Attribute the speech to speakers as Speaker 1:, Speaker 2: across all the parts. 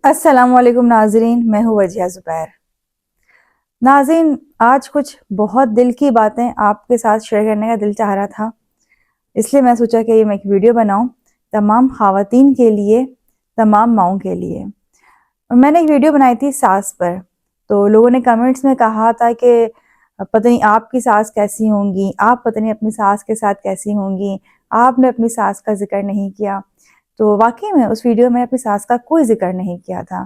Speaker 1: السلام علیکم ناظرین، میں ہوں وجیہہ زبیر۔ ناظرین، آج کچھ بہت دل کی باتیں آپ کے ساتھ شیئر کرنے کا دل چاہ رہا تھا، اس لیے میں سوچا کہ میں ایک ویڈیو بناؤں تمام خواتین کے لیے، تمام ماؤں کے لیے۔ میں نے ایک ویڈیو بنائی تھی ساس پر، تو لوگوں نے کمنٹس میں کہا تھا کہ پتہ نہیں آپ کی ساس کیسی ہوں گی، آپ پتہ نہیں اپنی ساس کے ساتھ کیسی ہوں گی، آپ نے اپنی ساس کا ذکر نہیں کیا۔ تو واقعی میں اس ویڈیو میں اپنی ساس کا کوئی ذکر نہیں کیا تھا،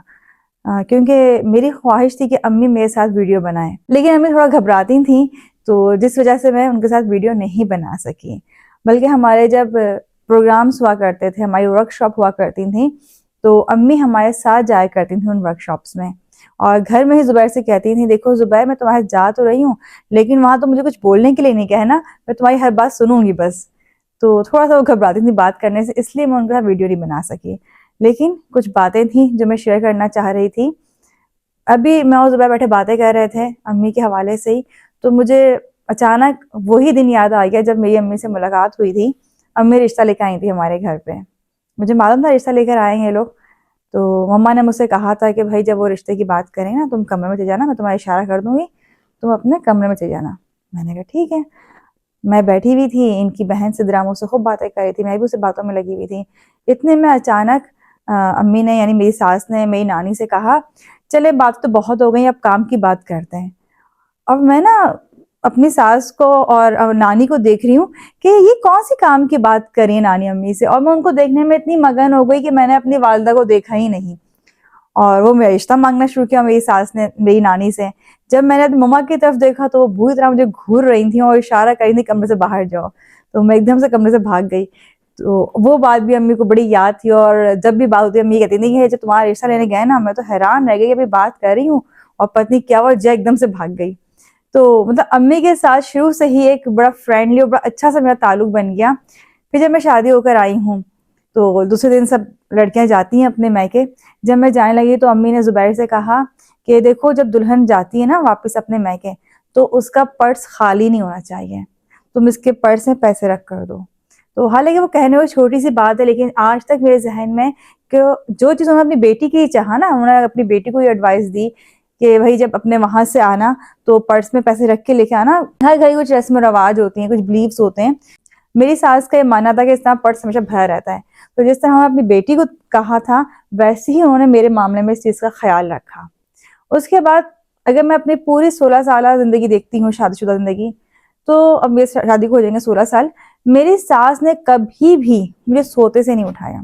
Speaker 1: کیونکہ میری خواہش تھی کہ امی میرے ساتھ ویڈیو بنائیں، لیکن امی تھوڑا گھبراتی تھیں، تو جس وجہ سے میں ان کے ساتھ ویڈیو نہیں بنا سکی۔ بلکہ ہمارے جب پروگرامز ہوا کرتے تھے، ہماری ورک شاپ ہوا کرتی تھیں، تو امی ہمارے ساتھ جایا کرتی تھیں ان ورک شاپس میں، اور گھر میں ہی زبیر سے کہتی تھیں، دیکھو زبیر، میں تمہارے جا تو رہی ہوں، لیکن وہاں تو مجھے کچھ بولنے کے لیے نہیں کہنا، میں تمہاری ہر بات سنوں گی بس۔ تو تھوڑا سا وہ گھبراتی تھی بات کرنے سے، اس لیے میں ان کا ویڈیو نہیں بنا سکی، لیکن کچھ باتیں تھیں جو میں شیئر کرنا چاہ رہی تھی۔ ابھی میں اور زبیر بیٹھے باتیں کر رہے تھے امی کے حوالے سے ہی، تو مجھے اچانک وہی دن یاد آ گیا جب میری امی سے ملاقات ہوئی تھی۔ امی رشتہ لے کے آئی تھی ہمارے گھر پہ، مجھے معلوم تھا رشتہ لے کر آئیں گے لوگ، تو مما نے مجھ سے کہا تھا کہ بھائی جب وہ رشتے کی بات کریں نا، تم کمرے میں چلے جانا، میں تمہارا اشارہ کر دوں گی، تم اپنے کمرے میں چلے جانا۔ میں نے کہا ٹھیک ہے۔ میں بیٹھی ہوئی تھی، ان کی بہن سدرا مجھ سے خوب باتیں کر رہی تھی، میں بھی اسے باتوں میں لگی ہوئی تھی۔ اتنے میں اچانک امی نے، یعنی میری ساس نے میری نانی سے کہا، چلے بات تو بہت ہو گئی، اب کام کی بات کرتے ہیں۔ اور میں نا اپنی ساس کو اور نانی کو دیکھ رہی ہوں کہ یہ کون سی کام کی بات کر رہی ہیں نانی امی سے، اور میں ان کو دیکھنے میں اتنی مگن ہو گئی کہ میں نے اپنی والدہ کو دیکھا ہی نہیں، اور وہ میرا رشتہ مانگنا شروع کیا میری ساس نے میری نانی سے۔ جب میں نے مما کی طرف دیکھا تو وہ بری طرح مجھے گھور رہی تھیں اور اشارہ کر رہی تھیں کمرے سے باہر جاؤ، تو میں ایک دم سے کمرے سے بھاگ گئی۔ تو وہ بات بھی امی کو بڑی یاد تھی، اور جب بھی بات ہوتی امی کہتی تھی کہ جو تمہارا رشتہ لینے گئے نا، میں تو حیران رہ گئی کہ ابھی بات کر رہی ہوں اور پتنی کیا ہوا، ایک دم سے بھاگ گئی۔ تو مطلب امی کے ساتھ شروع سے ہی ایک بڑا فرینڈلی اور بڑا اچھا سا میرا تعلق بن گیا۔ پھر جب میں شادی ہو کر آئی ہوں تو دوسرے دن سب لڑکیاں جاتی ہیں اپنے میکے، جب میں جانے لگی تو امی نے زبیر سے کہا کہ دیکھو جب دلہن جاتی ہے نا واپس اپنے میکے، تو اس کا پرس خالی نہیں ہونا چاہیے، تم اس کے پرس میں پیسے رکھ کر دو۔ تو حالانکہ وہ کہنے میں چھوٹی سی بات ہے، لیکن آج تک میرے ذہن میں کہ جو چیز انہوں نے اپنی بیٹی کی چاہا نا، انہوں نے اپنی بیٹی کو یہ ایڈوائس دی کہ بھائی جب اپنے وہاں سے آنا تو پرس میں پیسے رکھ کے لے کے آنا۔ ہر گھر کچھ رسم و رواج ہوتے ہیں، کچھ بلیفز ہوتے ہیں۔ میری ساس کا یہ ماننا تھا کہ اس طرح پرس ہمیشہ بھرا رہتا ہے، تو جس طرح ہم نے اپنی بیٹی کو کہا تھا ویسے ہی انہوں نے میرے معاملے میں اس چیز کا خیال رکھا۔ اس کے بعد اگر میں اپنی پوری 16 سالہ زندگی دیکھتی ہوں، شادی شدہ زندگی، تو اب میری شادی کو ہو جائیں گے 16 سال، میری ساس نے کبھی بھی مجھے سوتے سے نہیں اٹھایا۔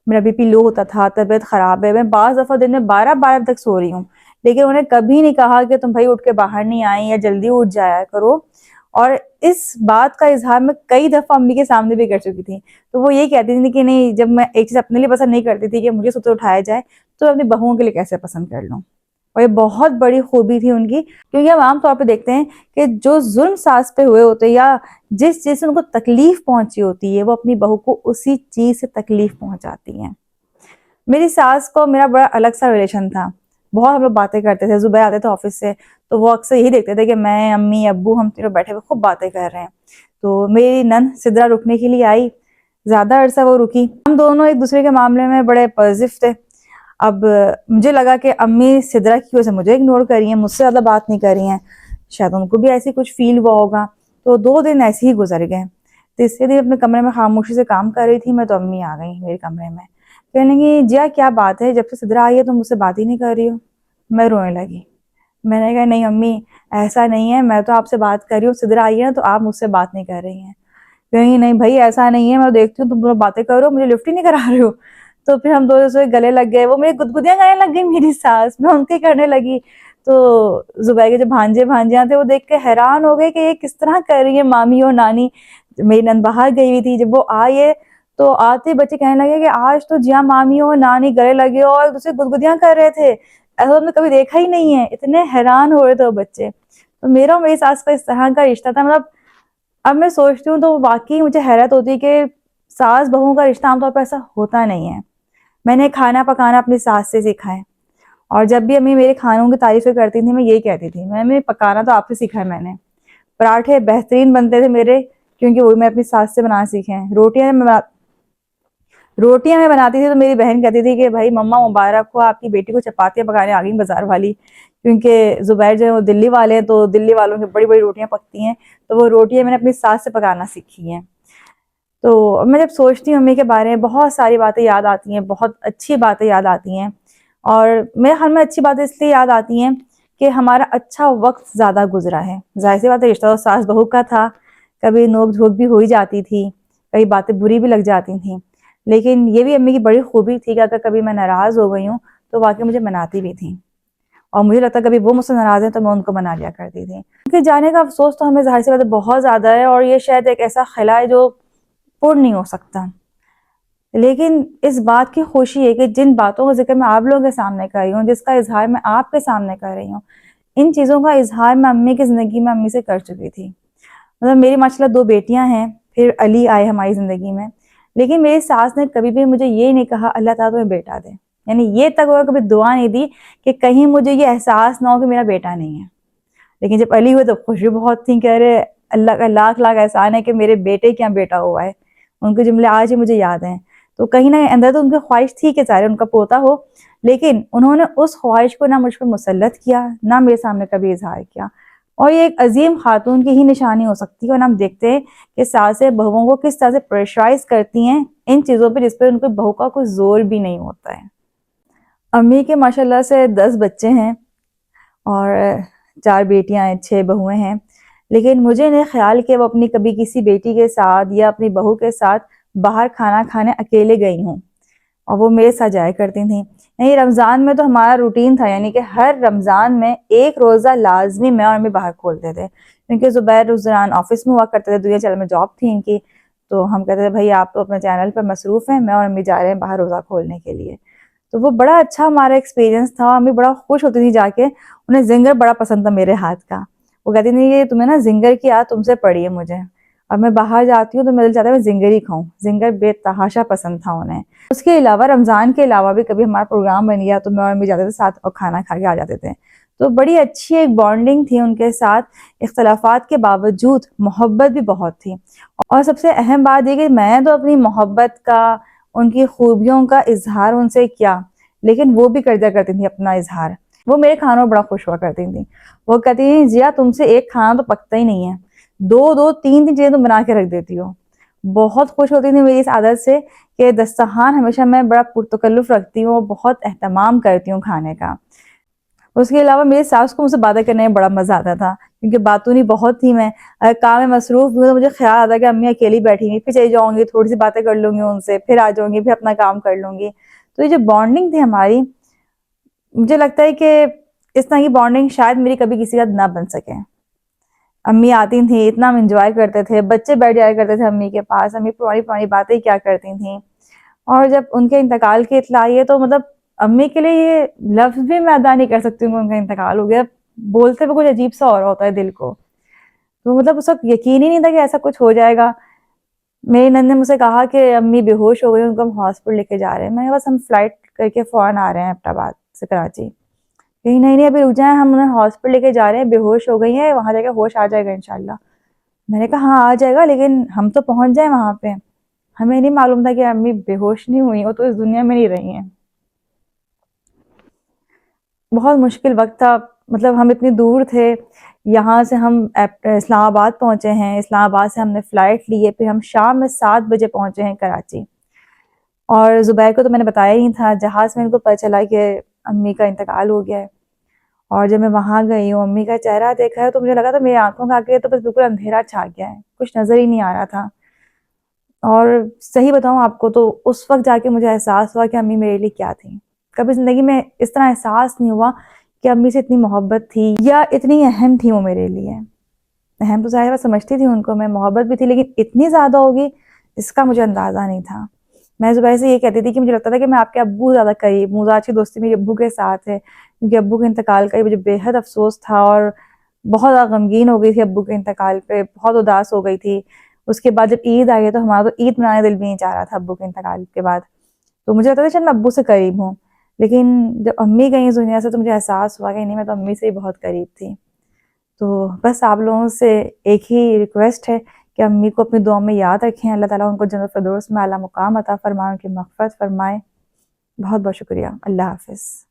Speaker 1: میرا بی پی لو ہوتا تھا، طبیعت خراب ہے، میں بعض دفعہ دن میں 12 تک سو رہی ہوں، لیکن انہیں کبھی نہیں کہا کہ تم بھائی اٹھ کے باہر نہیں آئیں یا جلدی اٹھ جایا کرو۔ اور اس بات کا اظہار میں کئی دفعہ امی کے سامنے بھی کر چکی تھی، تو وہ یہ کہتی تھی کہ نہیں، جب میں ایک چیز اپنے لیے پسند نہیں کرتی تھی کہ مجھے سوتے اٹھایا جائے، تو میں اپنی بہوؤں کے لیے کیسے پسند کر لوں۔ اور یہ بہت بڑی خوبی تھی ان کی، کیونکہ ہم عام طور پہ دیکھتے ہیں کہ جو ظلم ساس پہ ہوئے ہوتے یا جس چیز سے ان کو تکلیف پہنچی ہوتی ہے، وہ اپنی بہو کو اسی چیز سے تکلیف پہنچاتی ہیں۔ میری ساس کو میرا بڑا الگ سا ریلیشن تھا، بہت ہم لوگ باتیں کرتے تھے، زبیر آتے تھے آفس سے تو وہ اکثر یہی دیکھتے تھے کہ میں، امی، ابو، ہم تینوں بیٹھے ہوئے خوب باتیں کر رہے ہیں۔ تو میری نند سدرا رکنے کے لیے آئی، زیادہ عرصہ وہ رکی، ہم دونوں ایک دوسرے کے معاملے میں بڑے پازیٹو تھے۔ اب مجھے لگا کہ امی سدرا کی وجہ سے مجھے اگنور کر رہی ہیں، مجھ سے زیادہ بات نہیں کر رہی ہیں، شاید ان کو بھی ایسی کچھ فیل ہوا ہوگا۔ تو 2 دن ایسے ہی گزر گئے۔ تیسرے دن اپنے کمرے میں خاموشی سے کام کر رہی تھی میں، تو امی آ گئی میرے کمرے میں، کہنے لگی جیا کیا بات ہے، جب سے سدرا آئی ہے تم مجھ سے بات ہی نہیں کر رہی ہو۔ میں رونے لگی، میں نے کہا نہیں امی ایسا نہیں ہے، میں تو آپ سے بات کر رہی ہوں، سدرا آئی ہے نا تو آپ مجھ سے بات نہیں کر رہی ہیں۔ کہیں نہیں بھائی ایسا نہیں ہے، میں دیکھتی ہوں تم دونوں باتیں کر رہے ہو، مجھے لفٹ ہی نہیں کرا رہے ہو۔ تو پھر ہم دونوں سے گلے لگ گئے، وہ میری گدگدیاں کرنے لگ گئی میری ساس، میں ان کے کرنے لگی۔ تو زبیر کے جو بھانجے بھانجیاں تھے وہ دیکھ کے حیران ہو گئے کہ یہ کس طرح کر رہی ہے مامی اور نانی۔ میری نند باہر گئی ہوئی تھی، جب وہ آئی ہے تو آتے بچے کہنے لگے کہ آج تو جیا مامی اور نانی گلے لگے اور ایک دوسرے گدگدیاں کر رہے تھے، ایسا ہم نے کبھی دیکھا ہی نہیں ہے، اتنے حیران ہو رہے تھے وہ بچے۔ تو میرا اور میری ساس کا اس طرح کا رشتہ تھا، مطلب اب میں سوچتی ہوں تو واقعی مجھے حیرت ہوتی ہے کہ ساس بہو کا رشتہ عام طور پر ایسا ہوتا نہیں ہے۔ میں نے کھانا پکانا اپنی ساس سے سیکھا ہے، اور جب بھی امی میرے کھانوں کی تعریفیں کرتی تھی میں یہی کہتی تھی، میں پکانا تو آپ سے سیکھا ہے میں نے۔ پراٹھے بہترین بنتے تھے میرے، کیونکہ وہ میں اپنی ساس سے بنانا سیکھے ہیں۔ روٹیاں میں بناتی تھی تو میری بہن کہتی تھی کہ بھائی مما مبارک ہو، آپ کی بیٹی کو چپاتیاں پکانے آ گئی بازار والی، کیونکہ زبیر جو ہے وہ دلی والے ہیں تو دلی والوں کی بڑی بڑی روٹیاں پکتی ہیں، تو وہ روٹیاں میں نے اپنی ساس سے پکانا سیکھی ہیں۔ تو میں جب سوچتی ہوں امی کے بارے میں بہت ساری باتیں یاد آتی ہیں، بہت اچھی باتیں یاد آتی ہیں، اور میرے خیال میں اچھی باتیں اس لیے یاد آتی ہیں کہ ہمارا اچھا وقت زیادہ گزرا ہے۔ ظاہر سی بات ہے رشتہ تو ساس بہو کا تھا، کبھی نوک جھوک بھی ہو ہی جاتی تھی، کئی باتیں بری بھی لگ جاتی تھیں، لیکن یہ بھی امی کی بڑی خوبی تھی کہ اگر کبھی میں ناراض ہو گئی ہوں تو واقعی مجھے مناتی بھی تھیں، اور مجھے لگتا ہے کبھی وہ مجھ سے ناراض ہیں تو میں ان کو منا لیا کرتی تھی۔ ان کے جانے کا افسوس تو ہمیں ظاہر سی بات ہے بہت زیادہ ہے، اور یہ شاید ایک ایسا خلا ہے جو پر نہیں ہو سکتا، لیکن اس بات کی خوشی ہے کہ جن باتوں کا ذکر میں آپ لوگوں کے سامنے کر رہی ہوں، جس کا اظہار میں آپ کے سامنے کر رہی ہوں، ان چیزوں کا اظہار میں امی کی زندگی میں امی سے کر چکی تھی۔ مطلب میری ماشاءاللہ 2 بیٹیاں ہیں، پھر علی آئے ہماری زندگی میں، لیکن میری ساس نے کبھی بھی مجھے یہ نہیں کہا اللہ تعالیٰ تمہیں بیٹا دے، یعنی یہ تک وہ کبھی دعا نہیں دی کہ کہیں مجھے یہ احساس نہ ہو کہ میرا بیٹا نہیں ہے۔ لیکن جب علی ہوئے تو خوشی بہت تھی، کہہ رہے اللہ کا لاکھ لاکھ احسان ہے کہ میرے بیٹے کیا بیٹا ہوا ہے۔ ان کے جملے آج ہی مجھے یاد ہیں۔ تو کہیں نہ اندر تو ان کی خواہش تھی کہ ظاہر ان کا پوتا ہو، لیکن انہوں نے اس خواہش کو نہ مجھ پر مسلط کیا، نہ میرے سامنے کبھی اظہار کیا، اور یہ ایک عظیم خاتون کی ہی نشانی ہو سکتی ہے۔ اور ہم دیکھتے ہیں کہ ساسیں بہووں کو کس طرح سے پریشرائز کرتی ہیں ان چیزوں پہ جس پہ ان کے بہو کا کوئی زور بھی نہیں ہوتا ہے۔ امی کے ماشاءاللہ سے 10 بچے ہیں، اور 4 بیٹیاں ہیں، 6 بہویں ہیں، لیکن مجھے نہیں خیال کہ وہ اپنی کبھی کسی بیٹی کے ساتھ یا اپنی بہو کے ساتھ باہر کھانا کھانے اکیلے گئی ہوں، اور وہ میرے ساتھ جایا کرتی تھیں۔ یعنی رمضان میں تو ہمارا روٹین تھا، یعنی کہ ہر رمضان میں ایک روزہ لازمی میں اور امی باہر کھولتے تھے، کیونکہ زبیر اس دوران آفس میں ہوا کرتے تھے، دنیا چینل میں جاب تھی ان کی، تو ہم کہتے تھے بھائی آپ تو اپنے چینل پر مصروف ہیں، میں اور امی جا رہے ہیں باہر روزہ کھولنے کے لیے۔ تو وہ بڑا اچھا ہمارا ایکسپیرینس تھا، امی بڑا خوش ہوتی تھی جا کے، انہیں زنگر بڑا پسند تھا میرے ہاتھ کا، وہ کہتی تھی یہ تمہیں نا زنگر کی عادت تم سے پڑی ہے مجھے، اور میں باہر جاتی ہوں تو میرے دل چاہتا ہے میں زنگر ہی کھاؤں، زنگر بے تحاشا پسند تھا انہیں۔ اس کے علاوہ رمضان کے علاوہ بھی کبھی ہمارا پروگرام بن گیا تو میں اور امی جاتے تھے ساتھ اور کھانا کھا کے آ جاتے تھے، تو بڑی اچھی ایک بانڈنگ تھی ان کے ساتھ، اختلافات کے باوجود محبت بھی بہت تھی۔ اور سب سے اہم بات یہ کہ میں تو اپنی محبت کا، ان کی خوبیوں کا اظہار ان سے کیا، لیکن وہ بھی کر دیا کرتی تھی اپنا اظہار۔ وہ میرے کھانوں میں بڑا خوش ہوا کرتی تھی، وہ کہتی تھی جیا تم سے ایک کھانا تو پکتا ہی نہیں ہے، 2 3 چیزیں تم بنا کے رکھ دیتی ہو۔ بہت خوش ہوتی تھی میری اس عادت سے کہ دسترخوان ہمیشہ میں بڑا پرتکلف رکھتی ہوں اور بہت اہتمام کرتی ہوں کھانے کا۔ اس کے علاوہ میری ساس کو مجھ سے باتیں کرنے میں بڑا مزہ آتا تھا، کیونکہ باتونی بہت تھی میں، اگر کام میں مصروف ہوں تو مجھے خیال آتا کہ امی اکیلی بیٹھی ہیں، پھر چلی جاؤں گی تھوڑی سی باتیں کر لوں گی ان سے، پھر آ جاؤں گی، پھر اپنا کام کر لوں گی۔ تو یہ جو بانڈنگ تھی ہماری، مجھے لگتا ہے کہ اس طرح کی بانڈنگ شاید میری کبھی کسی کا نہ بن سکے۔ امی آتی تھیں، اتنا ہم انجوائے کرتے تھے، بچے بیٹھ جایا کرتے تھے امی کے پاس، امی پرانی پرانی باتیں کیا کرتی تھیں، اور جب ان کے انتقال کی اطلاع آئی ہے تو مطلب امی کے لیے یہ لفظ بھی میں ادا نہیں کر سکتی ہوں کہ ان کا انتقال ہو گیا، بولتے ہوئے کچھ عجیب سا اور ہوتا ہے دل کو، تو مطلب اس وقت یقین ہی نہیں تھا کہ ایسا کچھ ہو جائے گا۔ میری نند نے مجھ سے کہا کہ امی بے ہوش ہو گئی، ان کو ہم ہاسپٹل لے کے جا رہے ہیں، میں بس ہم فلائٹ کر کے فوراً آ رہے ہیں ایبٹ آباد سے کراچی، کہیں نہیں ابھی رک جائیں، ہم انہیں ہاسپٹل لے کے جا رہے ہیں، بے ہوش ہو گئی ہیں، وہاں جا کے ہوش آ جائے گا انشاءاللہ۔ میں نے کہا ہاں آ جائے گا، لیکن ہم تو پہنچ جائیں وہاں پہ۔ ہمیں نہیں معلوم تھا کہ امی بے ہوش نہیں ہوئی، وہ تو اس دنیا میں نہیں رہی ہیں۔ بہت مشکل وقت تھا، مطلب ہم اتنی دور تھے، یہاں سے ہم اسلام آباد پہنچے ہیں، اسلام آباد سے ہم نے فلائٹ لی ہے، پھر ہم شام میں 7 بجے پہنچے ہیں کراچی، اور زبیر کو تو میں نے بتایا ہی نہیں تھا، جہاز میں ان کو پتہ چلا کہ امی کا انتقال ہو گیا ہے، اور جب میں وہاں گئی ہوں امی کا چہرہ دیکھا ہے تو مجھے لگا تھا میری آنکھوں کا آگے تو بس بالکل اندھیرا چھا گیا ہے، کچھ نظر ہی نہیں آ رہا تھا۔ اور صحیح بتاؤں آپ کو تو اس وقت جا کے مجھے احساس ہوا کہ امی میرے لیے کیا تھی، کبھی زندگی میں اس طرح احساس نہیں ہوا کہ امی سے اتنی محبت تھی یا اتنی اہم تھی وہ میرے لیے۔ اہم تو ظاہر بات سمجھتی تھی ان کو میں، محبت بھی تھی، لیکن اتنی زیادہ ہوگی اس کا مجھے اندازہ نہیں تھا۔ میں زبیر سے یہ کہتی تھی کہ مجھے لگتا تھا کہ میں آپ کے ابو زیادہ قریب ہوں، آج کی دوستی میری ابو کے ساتھ ہے، کیونکہ ابو کے انتقال کا مجھے بے حد افسوس تھا، اور بہت زیادہ غمگین ہو گئی تھی ابو کے انتقال پہ، بہت اداس ہو گئی تھی۔ اس کے بعد جب عید آئی ہے تو ہمارا تو عید منانے دل بھی نہیں چاہ رہا تھا ابو کے انتقال کے بعد، تو مجھے لگتا تھا شاید میں ابو سے قریب ہوں، لیکن جب امی گئی اس دنیا سے تو مجھے احساس ہوا کہ نہیں میں تو امی سے ہی بہت قریب تھی۔ تو بس آپ لوگوں سے ایک ہی ریکویسٹ ہے کہ امی کو اپنی دعاؤں میں یاد رکھیں. اللہ تعالیٰ ان کو جنت الفردوس میں اعلیٰ مقام عطا فرمائے، ان کی مغفرت فرمائے. بہت بہت شکریہ. اللہ حافظ.